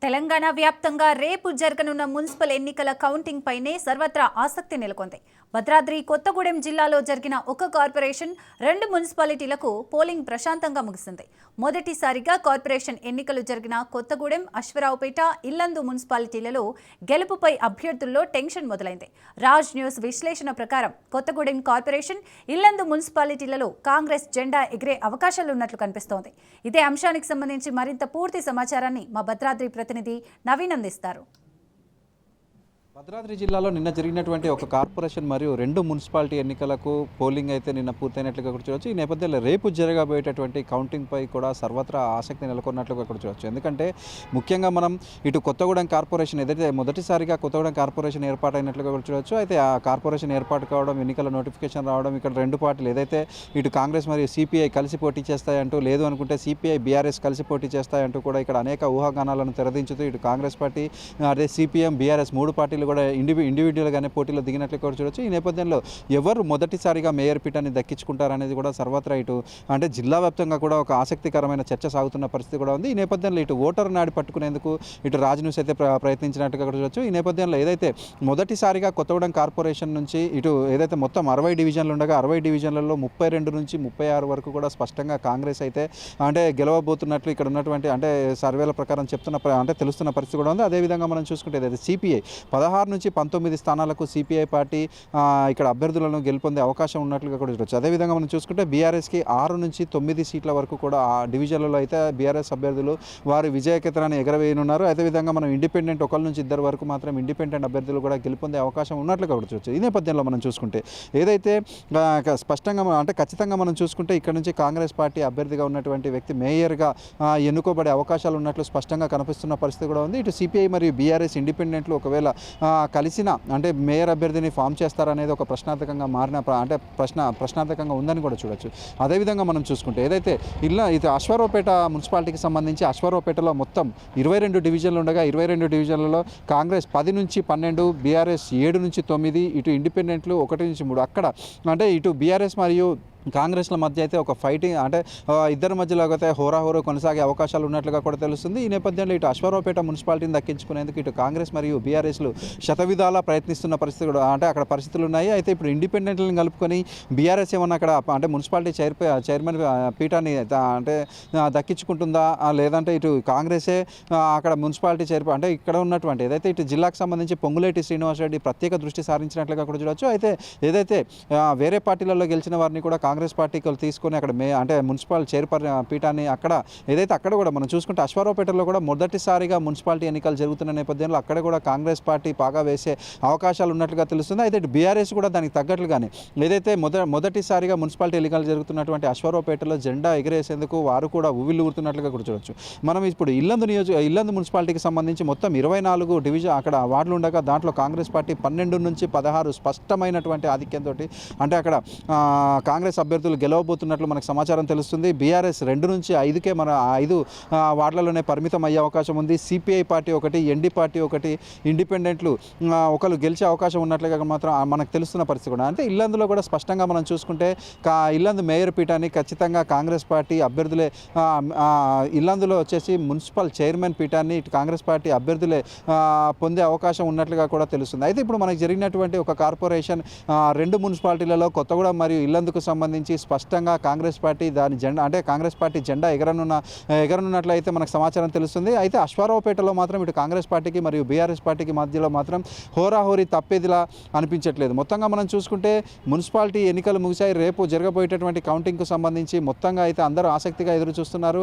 తెలంగాణ వ్యాప్తంగా రేపు జరగనున్న మున్సిపల్ ఎన్నికల కౌంటింగ్ పైనే సర్వత్రా ఆసక్తి నెలకొంది. భద్రాద్రి కొత్తగూడెం జిల్లాలో జరిగిన ఒక కార్పొరేషన్ 2 మున్సిపాలిటీలకు పోలింగ్ ప్రశాంతంగా ముగిసింది. మొదటిసారిగా కార్పొరేషన్ ఎన్నికలు జరిగిన కొత్తగూడెం, అశ్వరావుపేట, ఇల్లందు మున్సిపాలిటీలలో గెలుపుపై అభ్యర్థుల్లో టెన్షన్ మొదలైంది. రాజ్ న్యూస్ విశ్లేషణ ప్రకారం కొత్తగూడెం కార్పొరేషన్, ఇల్లందు మున్సిపాలిటీలలో కాంగ్రెస్ జెండా ఎగిరే అవకాశాలున్నట్లు కనిపిస్తోంది. ఇదే అంశానికి సంబంధించి మరింత పూర్తి సమాచారాన్ని మా భద్రాద్రి ప్రతినిధి నవీన్ అందిస్తారు. భద్రాద్రి జిల్లాలో నిన్న జరిగినటువంటి ఒక కార్పొరేషన్ మరియు 2 మున్సిపాలిటీ ఎన్నికలకు పోలింగ్ అయితే నిన్న పూర్తయినట్లుగా కూడా చూడవచ్చు. ఈ నేపథ్యంలో రేపు జరగబోయేటటువంటి కౌంటింగ్ పై కూడా సర్వత్రా ఆసక్తి నెలకొన్నట్లుగా కూడా చూడవచ్చు. ఎందుకంటే ముఖ్యంగా మనం ఇటు కొత్తగూడెం కార్పొరేషన్ ఏదైతే మొదటిసారిగా కొత్తగూడెం కార్పొరేషన్ ఏర్పాటైనట్లుగా కూడా చూడవచ్చు. అయితే ఆ కార్పొరేషన్ ఏర్పాటు కావడం, ఎన్నికల నోటిఫికేషన్ రావడం, ఇక్కడ 2 పార్టీలు ఏదైతే ఇటు కాంగ్రెస్ మరియు సిపిఐ కలిసి పోటీ చేస్తాయంటూ, లేదు అనుకుంటే సిపిఐ బీఆర్ఎస్ కలిసి పోటీ చేస్తాయంటూ కూడా ఇక్కడ అనేక ఊహాగానాలను తెరదించుతూ ఇటు కాంగ్రెస్ పార్టీ, అదే సిపిఎం, బీఆర్ఎస్ 3 పార్టీలు కూడా ఇండివిజువల్గానే పోటీలో దిగినట్లు కూడా చూడవచ్చు. ఈ నేపథ్యంలో ఎవరు మొదటిసారిగా మేయర్ పీఠాన్ని దక్కించుకుంటారనేది కూడా సర్వత్రా ఇటు అంటే జిల్లా వ్యాప్తంగా కూడా ఒక ఆసక్తికరమైన చర్చ సాగుతున్న పరిస్థితి కూడా ఉంది. ఈ నేపథ్యంలో ఇటు ఓటర్ నాడి పట్టుకునేందుకు ఇటు రాజ్ న్యూస్ అయితే ప్రయత్నించినట్టుగా కూడా చూడవచ్చు. ఈ నేపథ్యంలో ఏదైతే మొదటిసారిగా కొత్తగూడెం కార్పొరేషన్ నుంచి ఇటు ఏదైతే మొత్తం 60 డివిజన్లు ఉండగా 60 డివిజన్లలో 32 నుంచి 36 వరకు కూడా స్పష్టంగా కాంగ్రెస్ అయితే అంటే గెలవబోతున్నట్లు ఇక్కడ ఉన్నటువంటి అంటే సర్వేల ప్రకారం అంటే తెలుస్తున్న పరిస్థితి కూడా ఉంది. అదేవిధంగా మనం చూసుకుంటే ఏదైతే సిపిఐ 16 నుంచి 19 స్థానాలకు సిపిఐ పార్టీ ఇక్కడ అభ్యర్థులను గెలుపొందే అవకాశం ఉన్నట్లుగా కూడా చూడవచ్చు. అదేవిధంగా మనం చూసుకుంటే బీఆర్ఎస్కి 6 నుంచి 9 సీట్ల వరకు కూడా ఆ డివిజన్లలో అయితే బీఆర్ఎస్ అభ్యర్థులు వారి విజయకేతనాన్ని ఎగరవేయనున్నారు. అదేవిధంగా మనం ఇండిపెండెంట్ 1 నుంచి 2 వరకు మాత్రం ఇండిపెండెంట్ అభ్యర్థులు కూడా గెలుపొందే అవకాశం ఉన్నట్లుగా కూడా చూడవచ్చు. ఈ నేపథ్యంలో మనం చూసుకుంటే ఏదైతే స్పష్టంగా అంటే ఖచ్చితంగా మనం చూసుకుంటే ఇక్కడ నుంచి కాంగ్రెస్ పార్టీ అభ్యర్థిగా ఉన్నటువంటి వ్యక్తి మేయర్గా ఎన్నుకోబడే అవకాశాలు ఉన్నట్లు స్పష్టంగా కనిపిస్తున్న పరిస్థితి కూడా ఉంది. ఇటు సిపిఐ మరియు బీఆర్ఎస్ ఇండిపెండెంట్లు ఒకవేళ కలిసిన అంటే మేయర్ అభ్యర్థిని ఫామ్ చేస్తారనేది ఒక ప్రశ్నార్థకంగా మారిన అంటే ప్రశ్నార్థకంగా ఉందని కూడా చూడొచ్చు. అదేవిధంగా మనం చూసుకుంటే ఏదైతే ఇది అశ్వరావుపేట మున్సిపాలిటీకి సంబంధించి అశ్వరావుపేటలో మొత్తం 22 డివిజన్లు ఉండగా 22 డివిజన్లలో కాంగ్రెస్ 10 నుంచి 12, బీఆర్ఎస్ 7 నుంచి 9, ఇటు ఇండిపెండెంట్లు 1 నుంచి 3 అక్కడ అంటే ఇటు బీఆర్ఎస్ మరియు కాంగ్రెస్ల మధ్య అయితే ఒక ఫైటింగ్ అంటే ఇద్దరి మధ్యలో అయితే హోరాహోరా కొనసాగే అవకాశాలు ఉన్నట్లుగా కూడా తెలుస్తుంది. ఈ నేపథ్యంలో ఇటు అశ్వరావుపేట మున్సిపాలిటీని దక్కించుకునేందుకు ఇటు కాంగ్రెస్ మరియు బీఆర్ఎస్లు శతవిధాలా ప్రయత్నిస్తున్న పరిస్థితి కూడా అంటే అక్కడ పరిస్థితులు ఉన్నాయి. అయితే ఇప్పుడు ఇండిపెండెంట్లను కలుపుకొని బీఆర్ఎస్ ఏమన్నా అక్కడ అంటే మున్సిపాలిటీ చైర్మన్ పీఠాన్ని అంటే దక్కించుకుంటుందా, లేదంటే ఇటు కాంగ్రెసే అక్కడ మున్సిపాలిటీ అంటే ఇక్కడ ఉన్నటువంటి ఏదైతే ఇటు జిల్లాకు సంబంధించి పొంగులేటి శ్రీనివాసరెడ్డి ప్రత్యేక దృష్టి సారించినట్లుగా కూడా చూడవచ్చు. అయితే ఏదైతే వేరే పార్టీలలో గెలిచిన వారిని కూడా కాంగ్రెస్ పార్టీకి తీసుకొని అక్కడ అంటే మున్సిపల్ పీఠాన్ని అక్కడ ఏదైతే అక్కడ కూడా మనం చూసుకుంటే అశ్వరావుపేటలో కూడా మొదటిసారిగా మున్సిపాలిటీ ఎన్నికలు జరుగుతున్న నేపథ్యంలో అక్కడ కూడా కాంగ్రెస్ పార్టీ పాగా వేసే అవకాశాలు ఉన్నట్లుగా తెలుస్తుంది. అయితే బీఆర్ఎస్ కూడా దానికి తగ్గట్లుగానే ఏదైతే మొదటిసారిగా మున్సిపాలిటీ ఎన్నికలు జరుగుతున్నటువంటి అశ్వరావుపేటలో జెండా ఎగిరేసేందుకు వారు కూడా ఉవ్విళ్ళూరుతున్నట్లుగా కూడా చూడవచ్చు. మనం ఇప్పుడు ఇల్లందు మున్సిపాలిటీకి సంబంధించి మొత్తం 24 డివిజన్ అక్కడ వార్డులు ఉండగా దాంట్లో కాంగ్రెస్ పార్టీ 12 నుంచి 16 స్పష్టమైనటువంటి ఆధిక్యంతో అంటే అక్కడ కాంగ్రెస్ అభ్యర్థులు గెలవబోతున్నట్లు మనకు సమాచారం తెలుస్తుంది. బీఆర్ఎస్ 2 నుంచి 5కే మన 5 వార్డులలోనే పరిమితం అయ్యే అవకాశం ఉంది. సిపిఐ పార్టీ 1, ఎన్డీ పార్టీ 1, ఇండిపెండెంట్లు ఒకరు గెలిచే అవకాశం ఉన్నట్లుగా మాత్రం మనకు తెలుస్తున్న పరిస్థితి కూడా. అంటే ఇల్లందులో కూడా స్పష్టంగా మనం చూసుకుంటే ఇల్లందు మేయర్ పీఠాన్ని ఖచ్చితంగా కాంగ్రెస్ పార్టీ అభ్యర్థులే ఇల్లందులో వచ్చేసి మున్సిపల్ చైర్మన్ పీఠాన్ని ఇటు కాంగ్రెస్ పార్టీ అభ్యర్థులే పొందే అవకాశం ఉన్నట్లుగా కూడా తెలుస్తుంది. అయితే ఇప్పుడు మనకు జరిగినటువంటి ఒక కార్పొరేషన్ 2 మున్సిపాలిటీలలో కొత్తగూడెం మరియు ఇల్లందుకు సంబంధించి స్పష్టంగా కాంగ్రెస్ పార్టీ దాని జెండా అంటే కాంగ్రెస్ పార్టీ జెండా ఎగరనున్నట్లయితే మనకు సమాచారం తెలుస్తుంది. అయితే అశ్వరావుపేటలో మాత్రం ఇటు కాంగ్రెస్ పార్టీకి మరియు బీఆర్ఎస్ పార్టీకి మధ్యలో మాత్రం హోరాహోరీ తప్పేదిలా అనిపించట్లేదు. మొత్తంగా మనం చూసుకుంటే మున్సిపాలిటీ ఎన్నికలు ముగిశాయి. రేపు జరగబోయేటటువంటి కౌంటింగ్కు సంబంధించి మొత్తంగా అయితే అందరూ ఆసక్తిగా ఎదురు చూస్తున్నారు.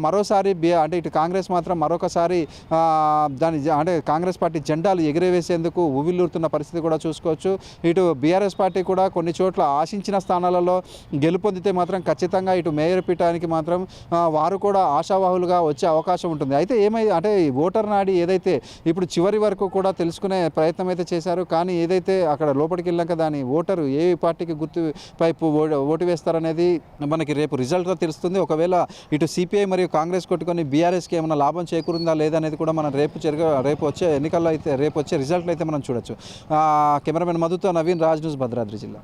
మరోసారి అంటే ఇటు కాంగ్రెస్ మాత్రం మరొకసారి దాని అంటే కాంగ్రెస్ పార్టీ జెండాలు ఎగిరేవేసేందుకు ఉవ్విళ్ళూరుతున్న పరిస్థితి కూడా చూసుకోవచ్చు. ఇటు బీఆర్ఎస్ పార్టీ కూడా కొన్ని చోట్ల ఆశించిన స్థానాలలో గెలుపొందితే మాత్రం ఖచ్చితంగా ఇటు మేయర్ పీఠానికి మాత్రం వారు కూడా ఆశావాహులుగా వచ్చే అవకాశం ఉంటుంది. అయితే అంటే ఓటర్ నాడి ఏదైతే ఇప్పుడు చివరి వరకు కూడా తెలుసుకునే ప్రయత్నం అయితే చేశారు. కానీ ఏదైతే అక్కడ లోపలికి వెళ్ళాక దాని ఓటరు ఏ పార్టీకి గుర్తుపై ఓటు వేస్తారనేది మనకి రేపు రిజల్ట్తో తెలుస్తుంది. ఒకవేళ ఇటు సిపిఐ మరియు కాంగ్రెస్ కొట్టుకొని బీఆర్ఎస్కి ఏమైనా లాభం చేకూరిందా లేదనేది కూడా మనం రేపు వచ్చే ఎన్నికల్లో అయితే రేపు వచ్చే రిజల్ట్లు అయితే మనం చూడొచ్చు. కెమెరామెన్ మధుతో నవీన్, రాజ్ న్యూస్, భద్రాద్రి జిల్లా.